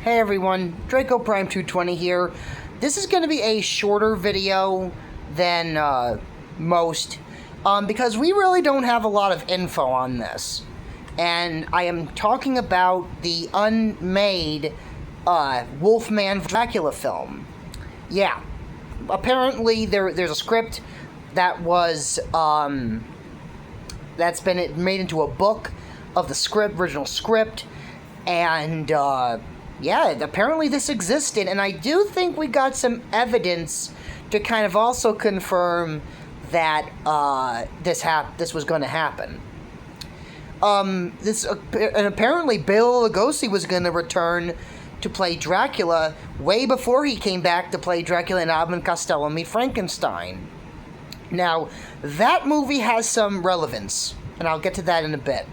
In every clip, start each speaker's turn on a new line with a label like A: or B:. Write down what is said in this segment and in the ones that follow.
A: Hey everyone, Draco Prime 220 here. This is going to be a shorter video than most, because we really don't have a lot of info on this. And I am talking about the unmade Wolfman Dracula film. Yeah, apparently there's a script that was, that's been made into a book of the original script, and, yeah, apparently this existed, and I do think we got some evidence to kind of also confirm that this was going to happen. And apparently Bela Lugosi was going to return to play Dracula way before he came back to play Dracula in Abbott and Costello Meet Frankenstein. Now, that movie has some relevance, and I'll get to that in a bit.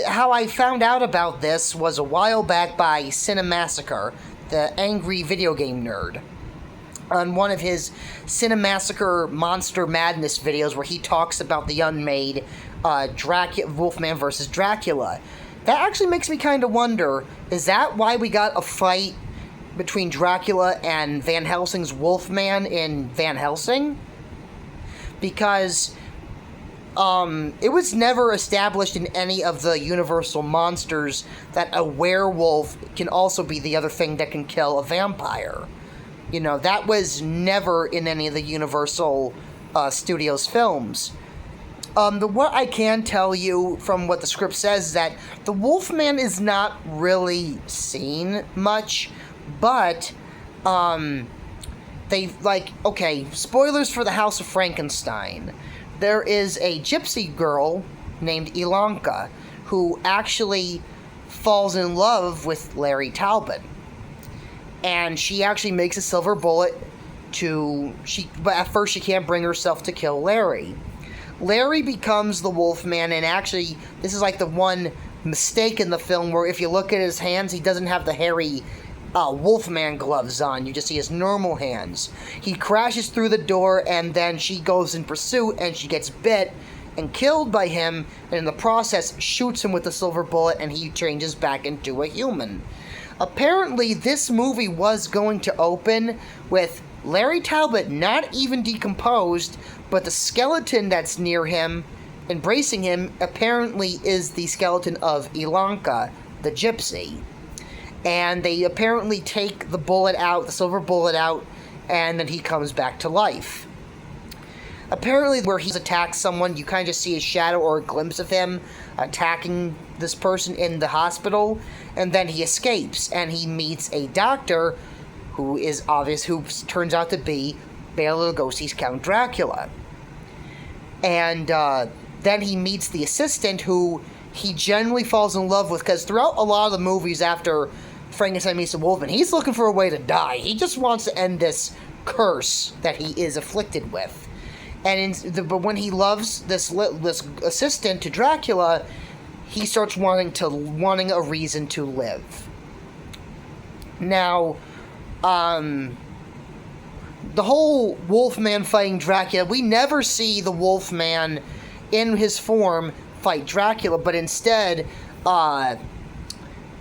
A: How I found out about this was a while back by Cinemassacre, the angry video game nerd, on one of his Cinemassacre Monster Madness videos where he talks about the unmade Wolfman vs. Dracula. That actually makes me kind of wonder, is that why we got a fight between Dracula and Van Helsing's Wolfman in Van Helsing? Because it was never established in any of the Universal monsters that a werewolf can also be the other thing that can kill a vampire. You know, that was never in any of the Universal Studios films. What I can tell you from what the script says is that the Wolfman is not really seen much, but, okay, spoilers for the House of Frankenstein. There is a gypsy girl named Ilanka who actually falls in love with Larry Talbot. And she actually makes a silver bullet but at first she can't bring herself to kill Larry. Larry becomes the Wolfman, and actually, this is like the one mistake in the film where if you look at his hands, he doesn't have the hairy Wolfman gloves on. You just see his normal hands. He crashes through the door, and then she goes in pursuit, and she gets bit and killed by him, and in the process shoots him with a silver bullet, and he changes back into a human. Apparently, this movie was going to open with Larry Talbot not even decomposed, but the skeleton that's near him, embracing him, apparently is the skeleton of Ilanka, the gypsy. And they apparently take the bullet out, the silver bullet out, and then he comes back to life. Apparently, where he attacks someone, you kind of just see a shadow or a glimpse of him attacking this person in the hospital, and then he escapes, and he meets a doctor who turns out to be Bela Lugosi's Count Dracula. And then he meets the assistant, who he generally falls in love with, because throughout a lot of the movies after Frankenstein meets the Wolfman, he's looking for a way to die. He just wants to end this curse that he is afflicted with. But when he loves this assistant to Dracula, he starts wanting a reason to live. Now, the whole Wolfman fighting Dracula, we never see the Wolfman in his form fight Dracula, but instead,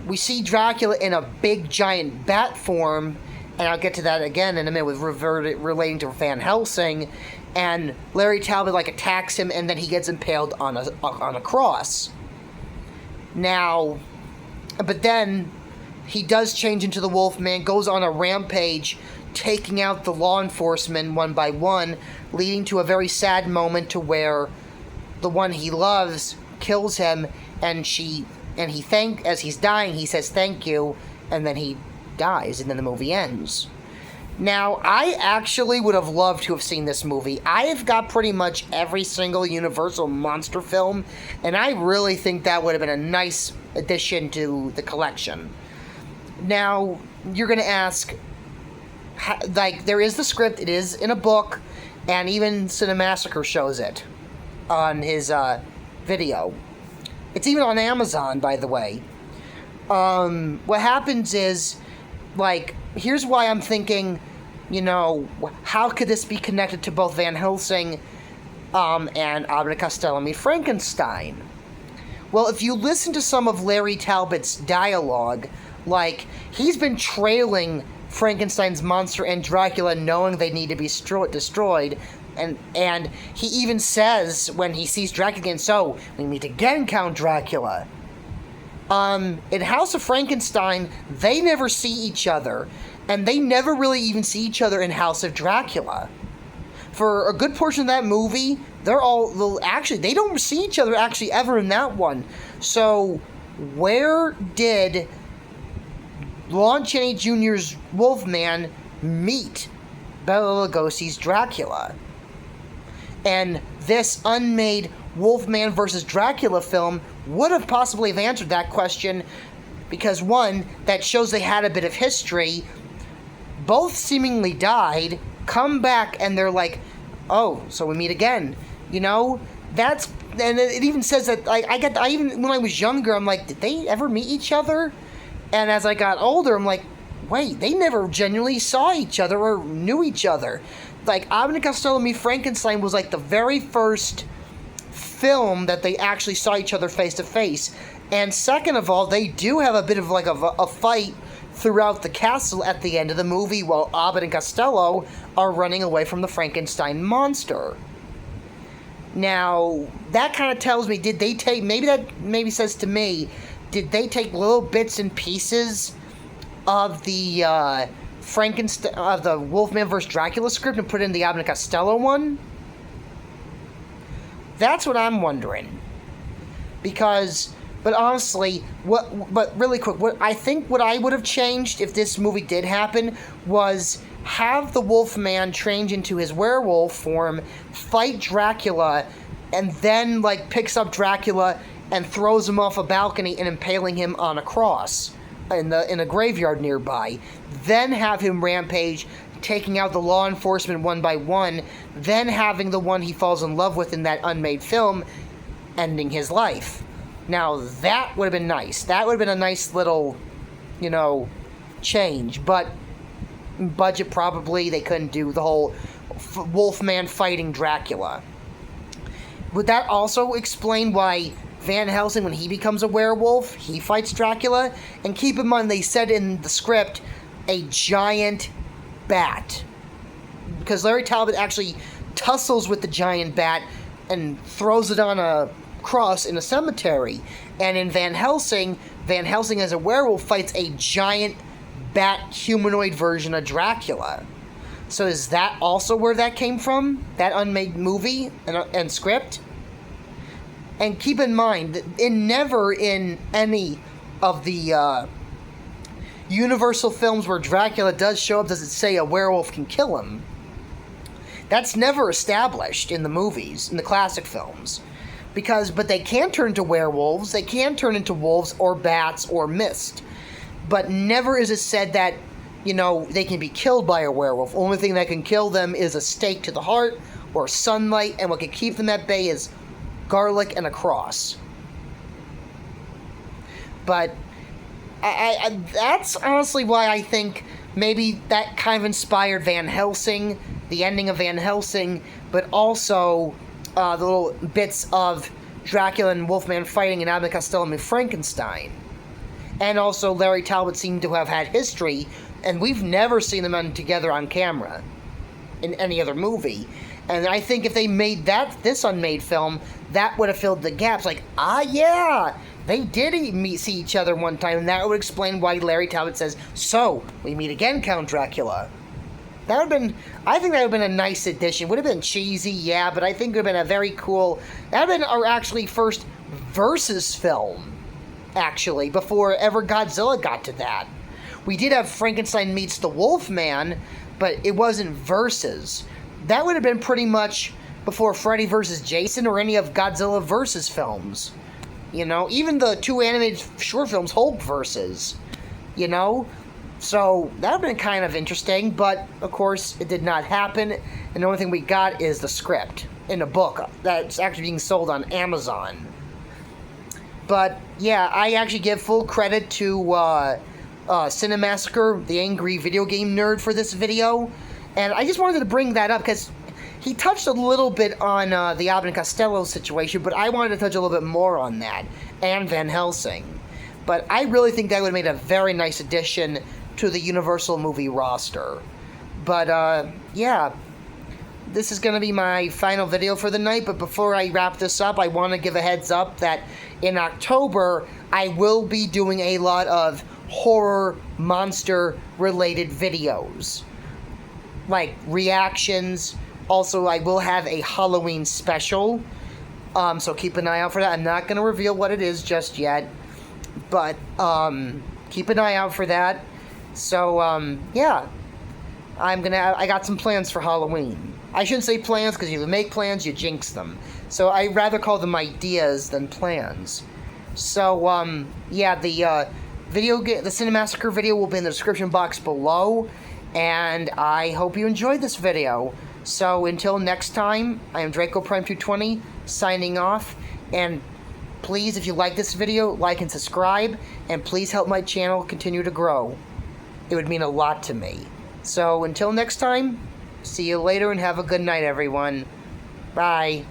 A: we see Dracula in a big giant bat form, and I'll get to that again in a minute with relating to Van Helsing, and Larry Talbot attacks him, and then he gets impaled on a cross. Now, but then he does change into the Wolfman, goes on a rampage, taking out the law enforcement one by one, leading to a very sad moment to where the one he loves kills him, and as he's dying, he says thank you, and then he dies, and then the movie ends. Now, I actually would have loved to have seen this movie. I have got pretty much every single Universal monster film, and I really think that would have been a nice addition to the collection. Now, you're going to ask, there is the script, it is in a book, and even Cinemassacre shows it on his video. It's even on Amazon, by the way. What happens is, here's why I'm thinking, how could this be connected to both Van Helsing and Abbott and Costello Meet Frankenstein? Well, if you listen to some of Larry Talbot's dialogue, like, he's been trailing Frankenstein's monster and Dracula knowing they need to be destroyed, and he even says when he sees Dracula again, so, we meet again, Count Dracula. In House of Frankenstein, they never see each other, and they never really even see each other in House of Dracula. For a good portion of that movie, they don't see each other actually ever in that one. So, where did Lon Chaney Jr.'s Wolfman meet Bela Lugosi's Dracula? And this unmade Wolfman versus Dracula film would have possibly have answered that question, because one, that shows they had a bit of history. Both seemingly died, come back, and they're like, oh, so we meet again. You know, and it even says that, even when I was younger, I'm like, did they ever meet each other? And as I got older, I'm like, wait, they never genuinely saw each other or knew each other. Like, Abbott and Costello Meet Frankenstein was like the very first film that they actually saw each other face to face. And second of all, they do have a bit of like a fight throughout the castle at the end of the movie while Abbott and Costello are running away from the Frankenstein monster. Now, that kind of tells me, did they take, maybe says to me, did they take little bits and pieces of the of the Wolfman vs. Dracula script and put it in the Abbott and Costello one? That's what I'm wondering. But honestly, but really quick, what I would have changed if this movie did happen was have the Wolfman change into his werewolf form, fight Dracula, and then, like, picks up Dracula and throws him off a balcony and impaling him on a cross in a graveyard nearby. Then have him rampage, taking out the law enforcement one by one, then having the one he falls in love with in that unmade film ending his life. Now, that would have been nice. That would have been a nice little, change. But budget, probably, they couldn't do the whole Wolfman fighting Dracula. Would that also explain why Van Helsing, when he becomes a werewolf, he fights Dracula? And keep in mind, they said in the script, a giant bat. Because Larry Talbot actually tussles with the giant bat and throws it on a cross in a cemetery. And in Van Helsing as a werewolf fights a giant bat humanoid version of Dracula. So is that also where that came from? That unmade movie and script? And keep in mind that never in any of the Universal films where Dracula does show up does it say a werewolf can kill him. That's never established in the movies, in the classic films. But they can turn into werewolves, they can turn into wolves or bats or mist. But never is it said that, they can be killed by a werewolf. Only thing that can kill them is a stake to the heart or sunlight, and what can keep them at bay is garlic and a cross. But that's honestly why I think maybe that kind of inspired Van Helsing, the ending of Van Helsing, but also the little bits of Dracula and Wolfman fighting in Abbott and Costello Meet Frankenstein. And also Larry Talbot seemed to have had history, and we've never seen them together on camera in any other movie. And I think if they made this unmade film, that would have filled the gaps. Like, yeah, they did see each other one time, and that would explain why Larry Talbot says, so, we meet again, Count Dracula. I think that would have been a nice addition. Would have been cheesy, yeah, but I think it would have been a very cool... That would have been our actually first versus film, actually, before ever Godzilla got to that. We did have Frankenstein meets the Wolfman, but it wasn't versus. That would have been pretty much before Freddy vs. Jason or any of Godzilla versus films. Even the two animated short films, Hulk versus. So that would have been kind of interesting, but of course it did not happen, and the only thing we got is the script in a book that's actually being sold on Amazon. But yeah, I actually give full credit to Cinemassacre, the angry video game nerd, for this video, and I just wanted to bring that up because he touched a little bit on the Abbott and Costello situation, but I wanted to touch a little bit more on that, and Van Helsing. But I really think that would have made a very nice addition to the Universal movie roster. But, yeah, this is going to be my final video for the night, but before I wrap this up, I want to give a heads up that in October, I will be doing a lot of horror, monster-related videos. Like, reactions. Also, I will have a Halloween special, so keep an eye out for that. I'm not going to reveal what it is just yet, but keep an eye out for that. So, yeah, I got some plans for Halloween. I shouldn't say plans, because if you make plans, you jinx them. So I'd rather call them ideas than plans. So, yeah, the Cinemassacre video will be in the description box below, and I hope you enjoyed this video. So until next time, I am Draco Prime 220, signing off, and please, if you like this video, like and subscribe, and please help my channel continue to grow. It would mean a lot to me. So until next time, see you later and have a good night, everyone. Bye.